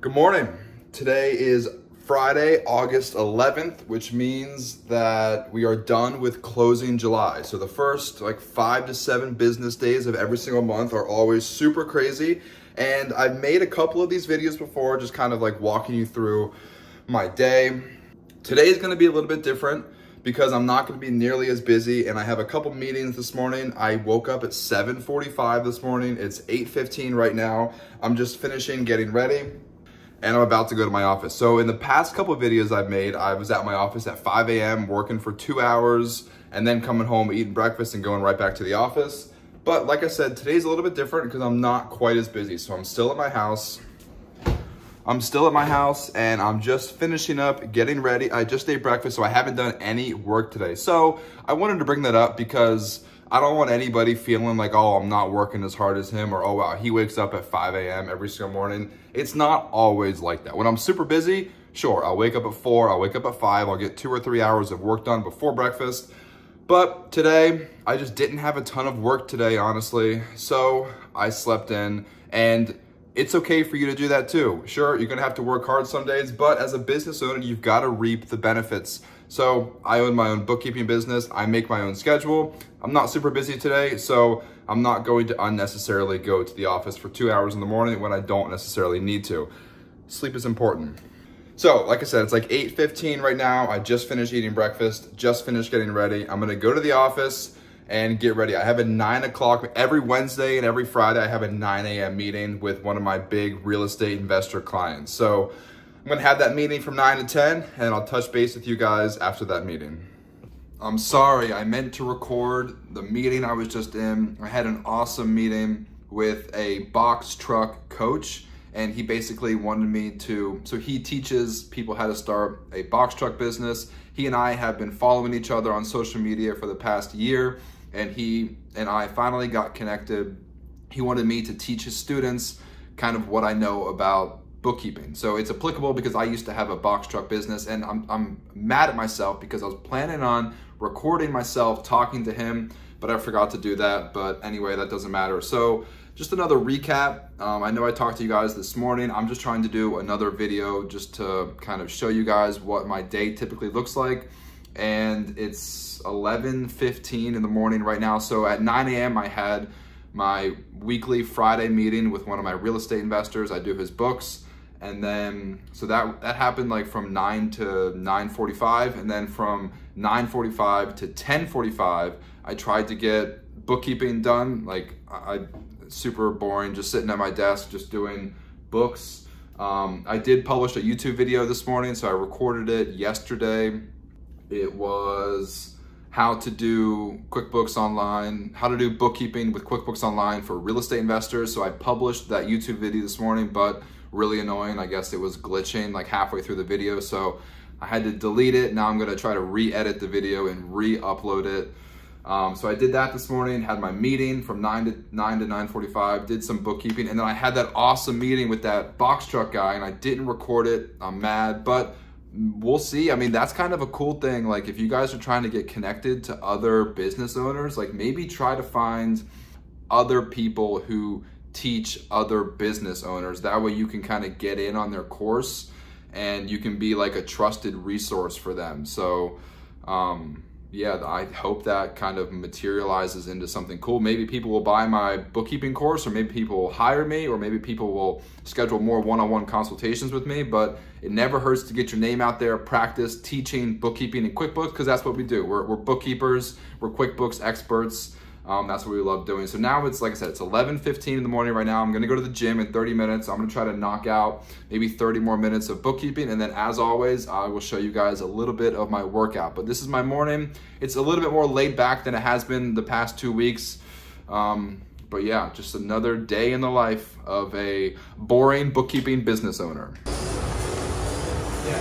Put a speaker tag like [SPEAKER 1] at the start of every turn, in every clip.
[SPEAKER 1] Good morning. Today is Friday, August 11th, which means that we are done with closing July. So the first 5 to 7 business days of every single month are always super crazy. And I've made a couple of these videos before, just kind of walking you through my day. Today is going to be a little bit different because I'm not going to be nearly as busy, and I have a couple meetings this morning. I woke up at 7:45 this morning. It's 8:15 right now. I'm just finishing getting ready, and I'm about to go to my office. So in the past couple of videos I've made, I was at my office at 5 a.m. working for 2 hours and then coming home, eating breakfast and going right back to the office. But like I said, today's a little bit different because I'm not quite as busy. So I'm still at my house. And I'm just finishing up, getting ready. I just ate breakfast, so I haven't done any work today. So I wanted to bring that up because I don't want anybody feeling like, oh, I'm not working as hard as him, or oh, wow, he wakes up at 5 a.m. every single morning. It's not always like that. When I'm super busy, sure, I'll wake up at 4, I'll wake up at 5, I'll get 2 or 3 hours of work done before breakfast. But today, I just didn't have a ton of work today, honestly. So I slept in, and it's okay for you to do that too. Sure, you're gonna have to work hard some days, but as a business owner, you've gotta reap the benefits. So I own my own bookkeeping business. I make my own schedule. I'm not super busy today, so I'm not going to unnecessarily go to the office for 2 hours in the morning when I don't necessarily need to. Sleep is important. So like I said, it's 8:15 right now. I just finished eating breakfast, just finished getting ready. I'm gonna go to the office and get ready. I have a 9 o'clock, every Wednesday and every Friday, I have a 9 a.m. meeting with one of my big real estate investor clients. So I'm gonna have that meeting from 9 to 10, and I'll touch base with you guys after that meeting. I'm sorry, I meant to record the meeting I was just in. I had an awesome meeting with a box truck coach, and he basically wanted me to, so he teaches people how to start a box truck business. He and I have been following each other on social media for the past year, and he and I finally got connected. He wanted me to teach his students kind of what I know about bookkeeping. So it's applicable because I used to have a box truck business, and I'm mad at myself because I was planning on recording myself talking to him, but I forgot to do that. But anyway, that doesn't matter. So just another recap. I know I talked to you guys this morning. I'm just trying to do another video just to kind of show you guys what my day typically looks like. And it's 11:15 in the morning right now. So at 9 a.m. I had my weekly Friday meeting with one of my real estate investors. I do his books. And then, so that happened from 9 to 9:45. And then from 9:45 to 10:45, I tried to get bookkeeping done. Super boring, just sitting at my desk, just doing books. I did publish a YouTube video this morning, so I recorded it yesterday. It was how to do QuickBooks Online, how to do bookkeeping with QuickBooks Online for real estate investors. So I published that YouTube video this morning, but really annoying. I guess it was glitching halfway through the video, so I had to delete it. Now I'm gonna try to re-edit the video and re-upload it. So I did that this morning, had my meeting from 9 to 9:45, did some bookkeeping, and then I had that awesome meeting with that box truck guy, and I didn't record it. I'm mad, but we'll see. I mean, that's kind of a cool thing. If you guys are trying to get connected to other business owners, maybe try to find other people who teach other business owners. That way you can kind of get in on their course and you can be a trusted resource for them. So, yeah, I hope that kind of materializes into something cool. Maybe people will buy my bookkeeping course, or maybe people will hire me, or maybe people will schedule more one-on-one consultations with me. But it never hurts to get your name out there, practice teaching bookkeeping and QuickBooks, because that's what we do. We're bookkeepers, we're QuickBooks experts. That's what we love doing. So now it's, like I said, it's 11:15 in the morning right now. I'm gonna go to the gym in 30 minutes. I'm gonna try to knock out maybe 30 more minutes of bookkeeping. And then as always, I will show you guys a little bit of my workout. But this is my morning. It's a little bit more laid back than it has been the past 2 weeks. But yeah, just another day in the life of a boring bookkeeping business owner. Yeah.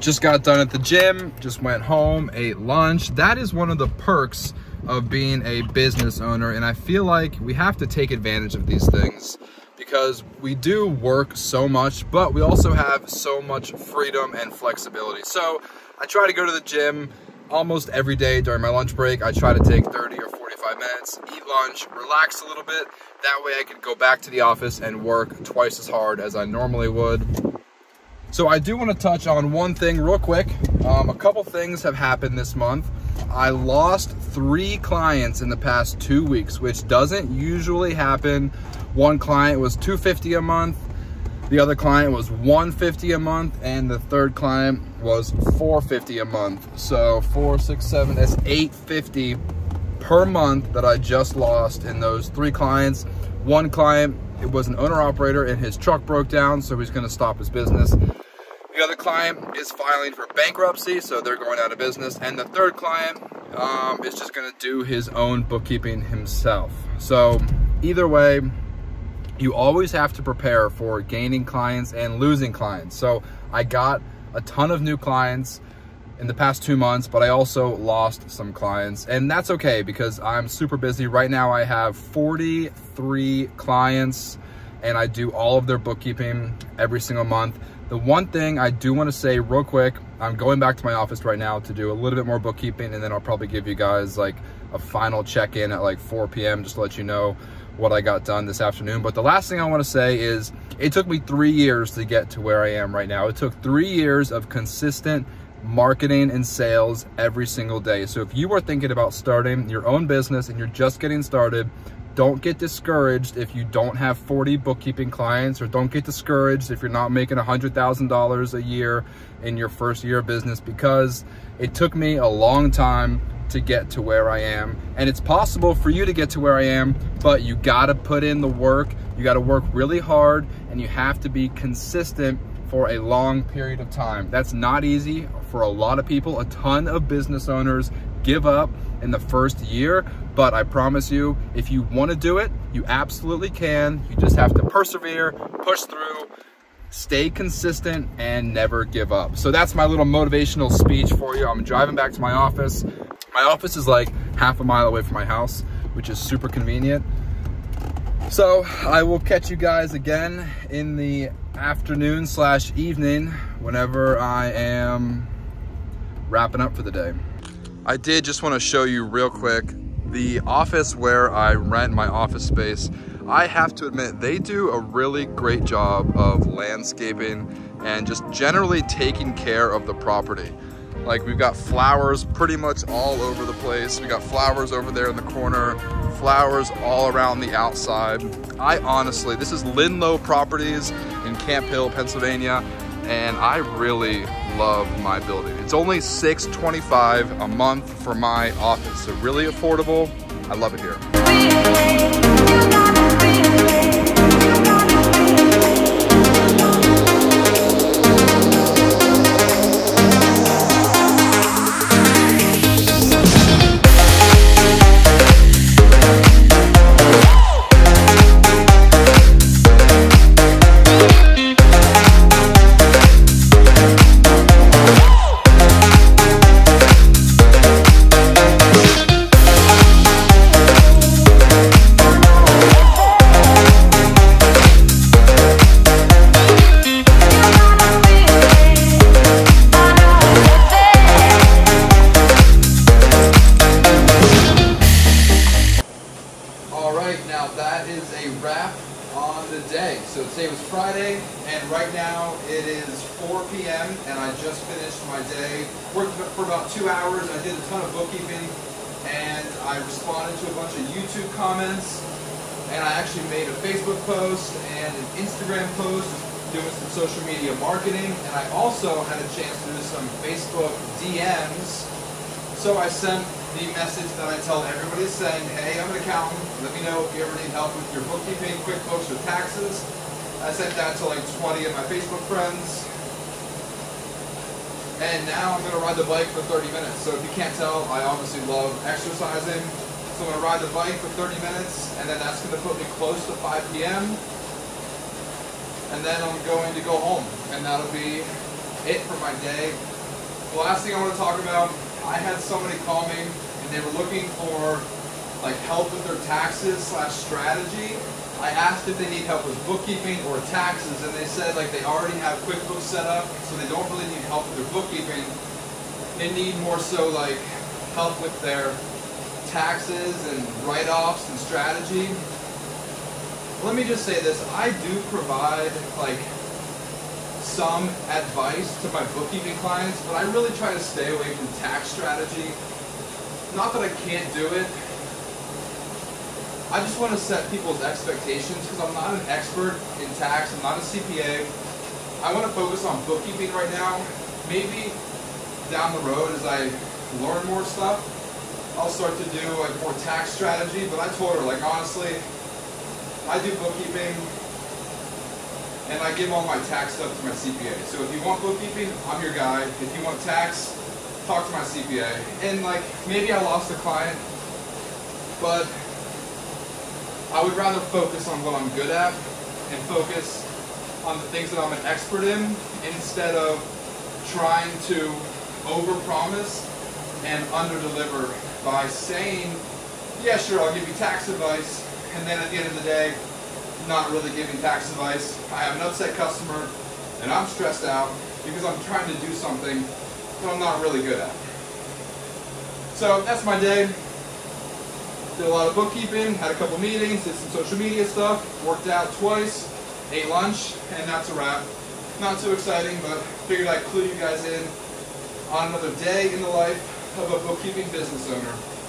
[SPEAKER 1] Just got done at the gym, just went home, ate lunch. That is one of the perks of being a business owner, and I feel like we have to take advantage of these things because we do work so much, but we also have so much freedom and flexibility. So I try to go to the gym almost every day during my lunch break. I try to take 30 or 45 minutes, eat lunch, relax a little bit. That way I can go back to the office and work twice as hard as I normally would. So I do want to touch on one thing real quick. A couple things have happened this month. I lost 3 clients in the past 2 weeks, which doesn't usually happen. One client was $250 a month. The other client was $150 a month, and the third client was $450 a month. So 4, 6, 7, that's $850 per month that I just lost in those 3 clients. One client, it was an owner-operator and his truck broke down, so he's gonna stop his business. The other client is filing for bankruptcy, so they're going out of business. And the third client is just gonna do his own bookkeeping himself. So either way, you always have to prepare for gaining clients and losing clients. So I got a ton of new clients in the past 2 months, but I also lost some clients, and that's okay because I'm super busy. Right now I have 43 clients and I do all of their bookkeeping every single month. The one thing I do want to say real quick, I'm going back to my office right now to do a little bit more bookkeeping, and then I'll probably give you guys like a final check-in at like 4 p.m. just to let you know what I got done this afternoon. But the last thing I want to say is it took me 3 years to get to where I am right now. It took 3 years of consistent marketing and sales every single day. So if you are thinking about starting your own business and you're just getting started, don't get discouraged if you don't have 40 bookkeeping clients, or don't get discouraged if you're not making $100,000 a year in your first year of business, because it took me a long time to get to where I am. And it's possible for you to get to where I am, but you gotta put in the work, you gotta work really hard, and you have to be consistent for a long period of time. That's not easy for a lot of people. A ton of business owners give up in the first year, but I promise you, if you want to do it, you absolutely can. You just have to persevere, push through, stay consistent, and never give up. So that's my little motivational speech for you. I'm driving back to my office. My office is like half a mile away from my house, which is super convenient. So I will catch you guys again in the afternoon/evening whenever I am wrapping up for the day. I did just want to show you real quick the office where I rent my office space. I have to admit, they do a really great job of landscaping and just generally taking care of the property. Like, we've got flowers pretty much all over the place. We got flowers over there in the corner, flowers all around the outside. I honestly, this is Linlow Properties in Camp Hill, Pennsylvania, and I really love my building. It's only $625 a month for my office, so really affordable. I love it here. So today was Friday, and right now it is 4 p.m. and I just finished my day. Worked for about 2 hours. I did a ton of bookkeeping, and I responded to a bunch of YouTube comments, and I actually made a Facebook post and an Instagram post doing some social media marketing, and I also had a chance to do some Facebook DMs. So I sent the message that I tell everybody saying, hey, I'm an accountant, let me know if you ever need help with your bookkeeping, QuickBooks, or taxes. I sent that to like 20 of my Facebook friends. And now I'm going to ride the bike for 30 minutes. So if you can't tell, I obviously love exercising. So I'm going to ride the bike for 30 minutes, and then that's going to put me close to 5 p.m. And then I'm going to go home, and that'll be it for my day. The last thing I want to talk about, I had somebody call me and they were looking for like help with their taxes / strategy. I asked if they need help with bookkeeping or taxes, and they said like they already have QuickBooks set up, so they don't really need help with their bookkeeping. They need more so like help with their taxes and write-offs and strategy. Let me just say this, I do provide like some advice to my bookkeeping clients, but I really try to stay away from tax strategy. Not that I can't do it, I just want to set people's expectations because I'm not an expert in tax, I'm not a CPA. I want to focus on bookkeeping right now. Maybe down the road as I learn more stuff, I'll start to do like more tax strategy, but I told her like honestly, I do bookkeeping and I give all my tax stuff to my CPA. So if you want bookkeeping, I'm your guy. If you want tax, talk to my CPA. And like maybe I lost a client, but I would rather focus on what I'm good at and focus on the things that I'm an expert in instead of trying to overpromise and underdeliver by saying, yeah, sure, I'll give you tax advice, and then at the end of the day, not really giving tax advice. I have an upset customer, and I'm stressed out because I'm trying to do something that I'm not really good at. So that's my day. Did a lot of bookkeeping, had a couple meetings, did some social media stuff, worked out twice, ate lunch, and that's a wrap. Not too exciting, but figured I'd clue you guys in on another day in the life of a bookkeeping business owner.